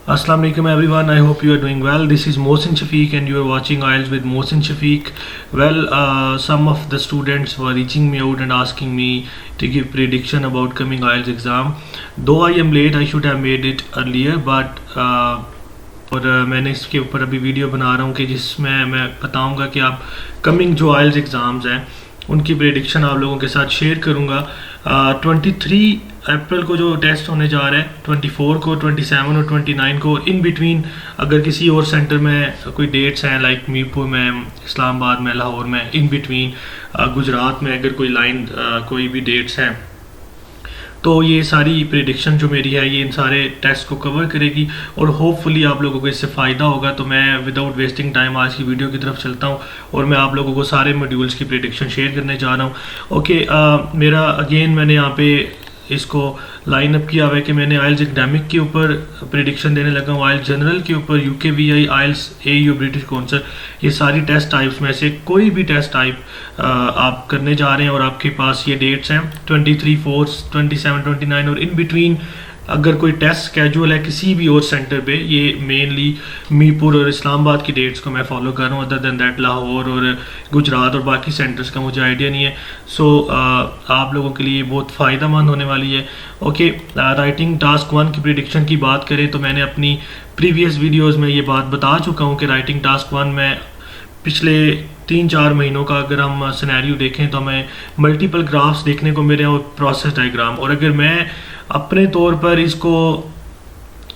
Assalamu alaikum everyone. I hope you are doing well. This is Mohsin Shafiq and you are watching IELTS with Mohsin Shafiq. Well, some of the students were reaching me out and asking me to give prediction about coming IELTS exam. Though I am late, I should have made it earlier, but और मैंने इसके ऊपर अभी video बना रहा हूँ कि जिसमें मैं बताऊँगा कि आप कमिंग जो IELTS एग्ज़ाम्स हैं उनकी प्रेडिक्शन आप लोगों के साथ शेयर करूँगा। 23 अप्रैल को जो टेस्ट होने जा रहा है, 24 को, 27 और 29 को, इन बिटवीन अगर किसी और सेंटर में कोई डेट्स हैं लाइक मीरपुर में, इस्लामाबाद में, लाहौर में, इन बिटवीन गुजरात में अगर कोई लाइन कोई भी डेट्स हैं, तो ये सारी प्रेडिक्शन जो मेरी है ये इन सारे टेस्ट को कवर करेगी और होपफुली आप लोगों को इससे फ़ायदा होगा। तो मैं विदाउट वेस्टिंग टाइम आज की वीडियो की तरफ चलता हूँ और मैं आप लोगों को सारे मॉड्यूल्स की प्रेडिक्शन शेयर करने जा रहा हूँ। ओके, मेरा अगेन मैंने यहाँ पे इसको लाइन अप किया हुआ है कि मैंने आइल्स एकेडमिक के ऊपर प्रेडिक्शन देने लगा हूँ, आइल्स जनरल के ऊपर, UKVI, आइल्स AU, ब्रिटिश काउंसिल, ये सारी टेस्ट टाइप्स में से कोई भी टेस्ट टाइप आप करने जा रहे हैं और आपके पास ये डेट्स हैं 23, 4, 27, 29 और इन बिटवीन अगर कोई टेस्ट स्केड्यूल है किसी भी और सेंटर पे, ये मेनली मीरपुर और इस्लामाबाद की डेट्स को मैं फॉलो कर रहा हूँ, अदर दैन दैट लाहौर और गुजरात और बाकी सेंटर्स का मुझे आइडिया नहीं है। सो आप लोगों के लिए बहुत फ़ायदा मंद होने वाली है। ओके, राइटिंग टास्क 1 की प्रेडिक्शन की बात करें तो मैंने अपनी प्रीवियस वीडियोज़ में ये बात बता चुका हूँ कि राइटिंग टास्क 1 में पिछले 3-4 महीनों का अगर हम सिनेरियो देखें तो हमें मल्टीपल ग्राफ्स देखने को मिले और प्रोसेस डायग्राम, और अगर मैं अपने तौर पर इसको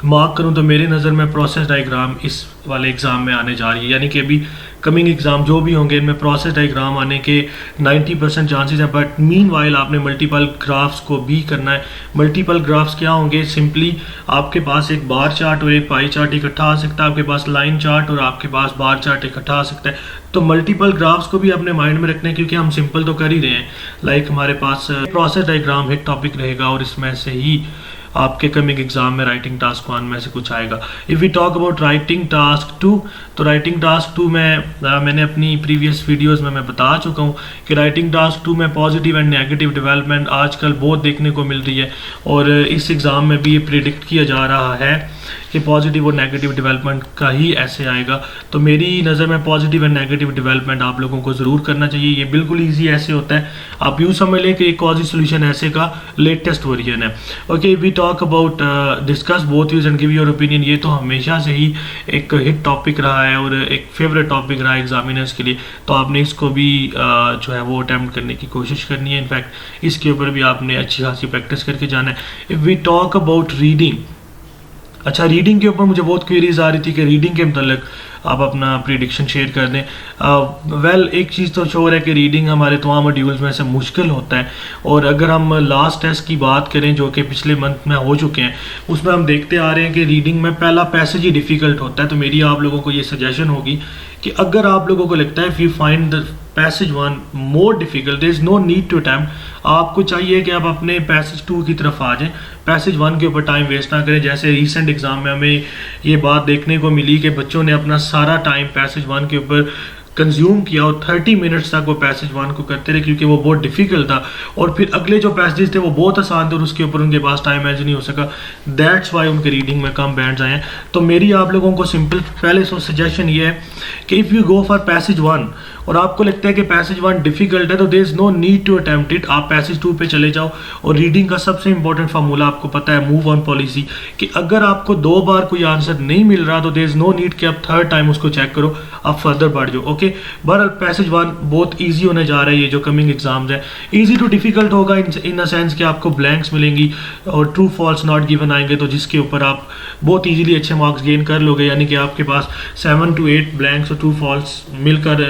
मार्क करूं तो मेरे नज़र में प्रोसेस डायग्राम इस वाले एग्ज़ाम में आने जा रही है, यानी कि अभी कमिंग एग्ज़ाम जो भी होंगे इनमें प्रोसेस डायग्राम आने के 90% चांसेस हैं। बट मीनवाइल आपने मल्टीपल ग्राफ्स को भी करना है। मल्टीपल ग्राफ्स क्या होंगे? सिंपली आपके पास एक बार चार्ट और एक पाई चार्ट इकट्ठा आ सकता है, आपके पास लाइन चार्ट और आपके पास बार चार्ट इकट्ठा आ सकता है। तो मल्टीपल ग्राफ्स को भी अपने माइंड में रखना है क्योंकि हम सिंपल तो कर ही रहे हैं। लाइक हमारे पास प्रोसेस डायग्राम एक टॉपिक रहेगा और इसमें से ही आपके कमिंग एग्जाम में राइटिंग टास्क 1 में से कुछ आएगा। If we talk about writing task 2, तो राइटिंग टास्क 2 में मैंने अपनी प्रीवियस वीडियोस में मैं बता चुका हूँ कि राइटिंग टास्क 2 में पॉजिटिव एंड नेगेटिव डेवलपमेंट आजकल बहुत देखने को मिल रही है और इस एग्ज़ाम में भी ये प्रिडिक्ट किया जा रहा है कि पॉजिटिव और नेगेटिव डेवलपमेंट का ही ऐसे आएगा। तो मेरी नज़र में पॉजिटिव एंड नेगेटिव डेवलपमेंट आप लोगों को ज़रूर करना चाहिए। ये बिल्कुल ईजी ऐसे होता है, आप यूँ समझ लें कि एक कॉजी सोल्यूशन ऐसे का लेटेस्ट वर्जन है। Okay, we talk about discuss both views and give your opinion, ये तो हमेशा से ही एक हिट टॉपिक रहा है और एक फेवरेट टॉपिक रहा है एग्जामिनर्स के लिए, तो आपने इसको भी जो है वो अटैम्प्ट करने की कोशिश करनी है। इनफैक्ट इसके ऊपर भी आपने अच्छी खासी प्रैक्टिस करके जाना है। If we talk about reading, अच्छा, रीडिंग के ऊपर मुझे बहुत क्वेरीज आ रही थी कि रीडिंग के मतलब आप अपना प्रेडिक्शन शेयर कर दें। वेल, एक चीज़ तो श्योर है कि रीडिंग हमारे तमाम मॉड्यूल्स में से मुश्किल होता है और अगर हम लास्ट टेस्ट की बात करें जो कि पिछले मंथ में हो चुके हैं, उसमें हम देखते आ रहे हैं कि रीडिंग में पहला पैसेज ही डिफ़िकल्ट होता है। तो मेरी आप लोगों को ये सजेशन होगी कि अगर आप लोगों को लगता है if you find the passage 1 more difficult, there is no need to attempt, आपको चाहिए कि आप अपने पैसेज 2 की तरफ आ जाएं, पैसेज 1 के ऊपर टाइम वेस्ट ना करें। जैसे रिसेंट एग्जाम में हमें ये बात देखने को मिली कि बच्चों ने अपना सारा टाइम पैसेज 1 के ऊपर कंज्यूम किया और 30 मिनट्स तक वो पैसेज 1 को करते रहे क्योंकि वो बहुत डिफिकल्ट था, और फिर अगले जो पैसेज थे वो बहुत आसान थे और उसके ऊपर उनके पास टाइम मैच नहीं हो सका। दैट्स वाई उनके रीडिंग में कम बैंड्स आए हैं। तो मेरी आप लोगों को सिंपल पहले सजेशन ये है कि if you go for passage 1 और आपको लगता है कि पैसेज 1 डिफिकल्ट है तो there is no need to attempt it, आप पैसेज 2 पे चले जाओ। और रीडिंग का सबसे इंपॉर्टेंट फार्मूला आपको पता है, मूव ऑन पॉलिसी, कि अगर आपको 2 बार कोई आंसर नहीं मिल रहा तो देयर इज़ नो नीड कि आप थर्ड टाइम उसको चेक करो, आप फर्दर बढ़ जाओ। ओके, बहरहाल पैसेज 1 बहुत ईजी होने जा रहा है। ये जो कमिंग एग्जाम्स है ईजी टू डिफिकल्ट होगा इन अ सेंस कि आपको ब्लैंक्स मिलेंगी और ट्रू फॉल्स नॉट गिवन आएंगे, तो जिसके ऊपर आप बहुत ईजिली अच्छे मार्क्स गेन कर लोगे, यानी कि आपके पास 7 to 8 ब्लैंक्स और ट्रू फॉल्स मिलकर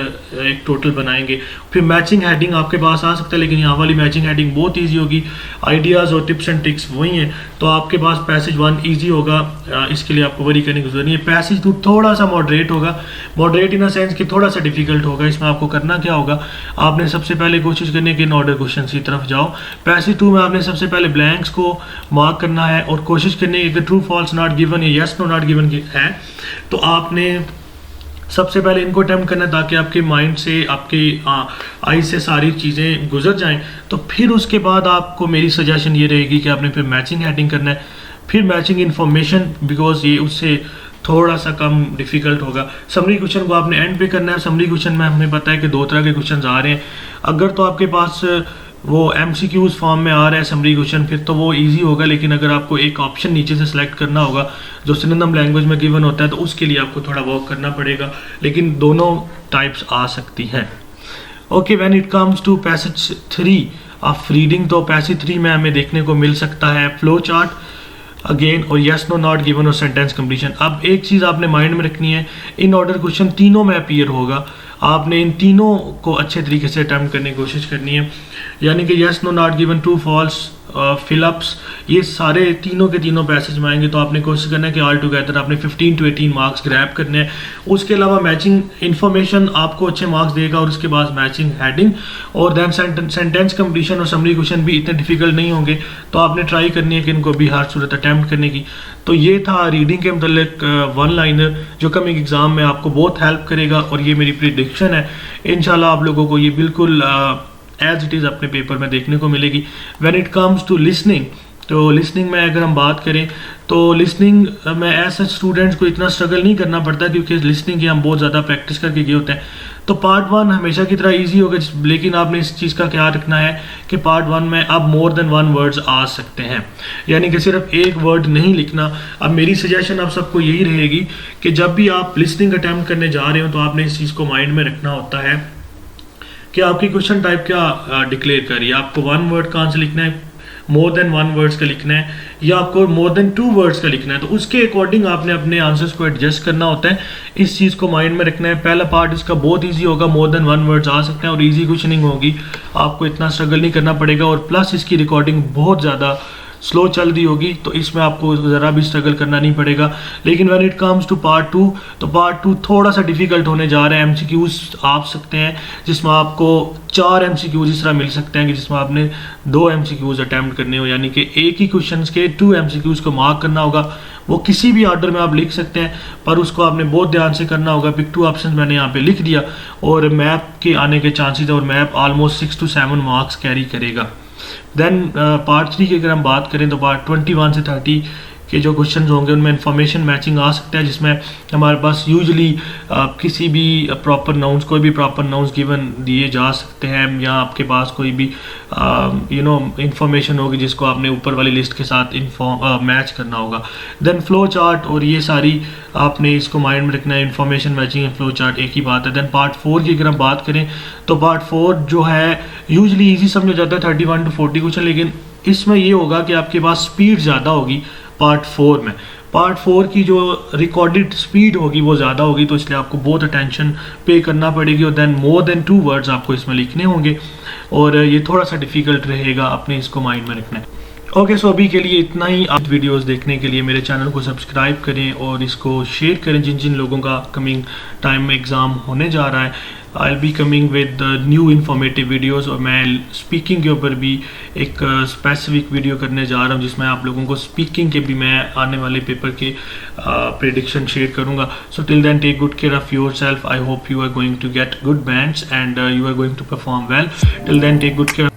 एक टोटल बनाएंगे। फिर मैचिंग हेडिंग आपके पास आ सकता है, लेकिन यहाँ वाली मैचिंग हेडिंग बहुत ईजी होगी, आइडियाज़ और टिप्स एंड ट्रिक्स वही हैं, तो आपके पास पैसेज 1 ईजी होगा, इसके लिए आपको वरी करने की जरूरत नहीं है। पैसेज 2 थोड़ा सा मॉडरेट होगा, मॉडरेट इन अ सेंस कि थोड़ा सा डिफिकल्ट होगा। इसमें आपको करना क्या होगा, आपने सबसे पहले कोशिश करनी है कि इन ऑर्डर क्वेश्चन की तरफ जाओ। पैसेज 2 में आपने सबसे पहले ब्लैंक्स को मार्क करना है और कोशिश करनी है कि ट्रू फॉल्स नॉट गिवन या यस नो नॉट गिवन है, तो आपने सबसे पहले इनको अटेम्प्ट करना है ताकि आपके माइंड से, आपके आई से सारी चीज़ें गुजर जाएं। तो फिर उसके बाद आपको मेरी सजेशन ये रहेगी कि आपने फिर मैचिंग हेडिंग करना है। फिर मैचिंग इन्फॉर्मेशन, बिकॉज ये उससे थोड़ा सा कम डिफिकल्ट होगा। समरी क्वेश्चन को आपने एंड पे करना है। समरी क्वेश्चन में हमें पता है कि 2 तरह के क्वेश्चन आ रहे हैं। अगर तो आपके पास वो MCQs फॉर्म में आ रहा है समरी क्वेश्चन, फिर तो वो इजी होगा, लेकिन अगर आपको एक ऑप्शन नीचे से सिलेक्ट करना होगा जो सिनोनिम लैंग्वेज में गिवन होता है, तो उसके लिए आपको थोड़ा वर्क करना पड़ेगा, लेकिन दोनों टाइप्स आ सकती हैं। Okay, when it comes to passage 3 of reading, तो पैसेज 3 में हमें देखने को मिल सकता है फ्लो चार्ट अगेन, और यस नो नॉट गिवन और सेंटेंस कंप्लीशन। अब एक चीज़ आपने माइंड में रखनी है, इन ऑर्डर क्वेश्चन तीनों में अपीयर होगा, आपने इन तीनों को अच्छे तरीके से अटैम्प्ट करने की कोशिश करनी है। यानी कि yes no not given, true false, fill ups, ये सारे तीनों के तीनों पैसेज में आएंगे, तो आपने कोशिश करना है कि ऑल टुगेदर आपने 15 to 18 मार्क्स ग्रैब करने हैं। उसके अलावा मैचिंग इन्फॉर्मेशन आपको अच्छे मार्क्स देगा, और उसके बाद मैचिंग हेडिंग, और देन सेंटेंस कंप्लीशन और समरी क्वेश्चन भी इतने डिफिकल्ट नहीं होंगे, तो आपने ट्राई करनी है कि इनको भी हर सूरत अटैम्प्ट करने की। तो ये था रीडिंग के मतलब वन लाइनर, जो कमिंग एग्जाम में आपको बहुत हेल्प करेगा, और ये मेरी प्रिडिक्शन है, इंशाल्लाह आप लोगों को ये बिल्कुल एज इट इज़ अपने पेपर में देखने को मिलेगी। When it comes to listening, तो लिसनिंग में अगर हम बात करें तो लिसनिंग में ऐसे स्टूडेंट्स को इतना स्ट्रगल नहीं करना पड़ता, क्योंकि लिसनिंग की हम बहुत ज़्यादा प्रैक्टिस करके गए होते हैं। तो पार्ट 1 हमेशा की तरह इजी होगा, लेकिन आपने इस चीज़ का ख्याल रखना है कि पार्ट 1 में अब मोर देन 1 वर्ड्स आ सकते हैं, यानी कि सिर्फ एक वर्ड नहीं लिखना। अब मेरी सजेशन आप सबको यही रहेगी कि जब भी आप लिसनिंग अटैम्प्ट करने जा रहे हो, तो आपने इस चीज़ को माइंड में रखना होता है कि आपकी क्वेश्चन टाइप क्या डिक्लेयर करिए। आपको 1 वर्ड कहाँ से लिखना है, मोर देन 1 वर्ड्स का लिखना है, या आपको मोर देन 2 वर्ड्स का लिखना है, तो उसके अकॉर्डिंग आपने अपने आंसर्स को एडजस्ट करना होता है। इस चीज़ को माइंड में रखना है। पहला पार्ट इसका बहुत इजी होगा, मोर देन 1 वर्ड्स आ सकते हैं, और इजी क्वेश्चनिंग होगी, आपको इतना स्ट्रगल नहीं करना पड़ेगा, और प्लस इसकी रिकॉर्डिंग बहुत ज़्यादा स्लो चल रही होगी, तो इसमें आपको ज़रा भी स्ट्रगल करना नहीं पड़ेगा। लेकिन when it comes to part 2, तो पार्ट 2 थोड़ा सा डिफिकल्ट होने जा रहा है। MCQs आप सकते हैं जिसमें आपको 4 MCQs इस तरह मिल सकते हैं कि जिसमें आपने 2 MCQs अटैम्प्ट करने हो, यानी कि एक ही क्वेश्चन के 2 MCQs को मार्क करना होगा। वो किसी भी ऑर्डर में आप लिख सकते हैं, पर उसको आपने बहुत ध्यान से करना होगा। पिक 2 ऑप्शन मैंने यहाँ पे लिख दिया, और मैप के आने के चांसेस है, और map almost 6 to 7 marks carry करेगा। देन पार्ट 3 की अगर हम बात करें, तो पार्ट 21 से 30 के जो क्वेश्चन होंगे उनमें इन्फॉर्मेशन मैचिंग आ सकता है, जिसमें हमारे पास यूजली किसी भी प्रॉपर नाउन्स, कोई भी प्रॉपर नाउन्स गिवन दिए जा सकते हैं, या आपके पास कोई भी इंफॉर्मेशन होगी जिसको आपने ऊपर वाली लिस्ट के साथ मैच करना होगा। देन फ्लो चार्ट, और ये सारी आपने इसको माइंड में रखना है, information matching and flow chart एक ही बात है। देन पार्ट 4 की अगर हम बात करें, तो पार्ट 4 जो है यूजली ईजी समझा जाता है 31 to 40 क्वेश्चन, लेकिन इसमें ये होगा कि आपके पास स्पीड ज़्यादा होगी पार्ट 4 में। पार्ट 4 की जो रिकॉर्डेड स्पीड होगी वो ज़्यादा होगी, तो इसलिए आपको बहुत अटेंशन पे करना पड़ेगी, और देन मोर देन 2 वर्ड्स आपको इसमें लिखने होंगे, और ये थोड़ा सा डिफिकल्ट रहेगा, अपने इसको माइंड में रखना है। ओके, सो अभी के लिए इतना ही। आप वीडियोस देखने के लिए मेरे चैनल को सब्सक्राइब करें, और इसको शेयर करें जिन जिन लोगों का कमिंग टाइम में एग्ज़ाम होने जा रहा है। I will be coming with new informative videos, और मैं स्पीकिंग के ऊपर भी एक स्पेसिफिक वीडियो करने जा रहा हूँ, जिसमें आप लोगों को स्पीकिंग के भी मैं आने वाले पेपर के प्रेडिक्शन शेयर करूँगा। So till then take good care of your self. I hope you are going to get good bands and you are going to perform well. Till then take good care.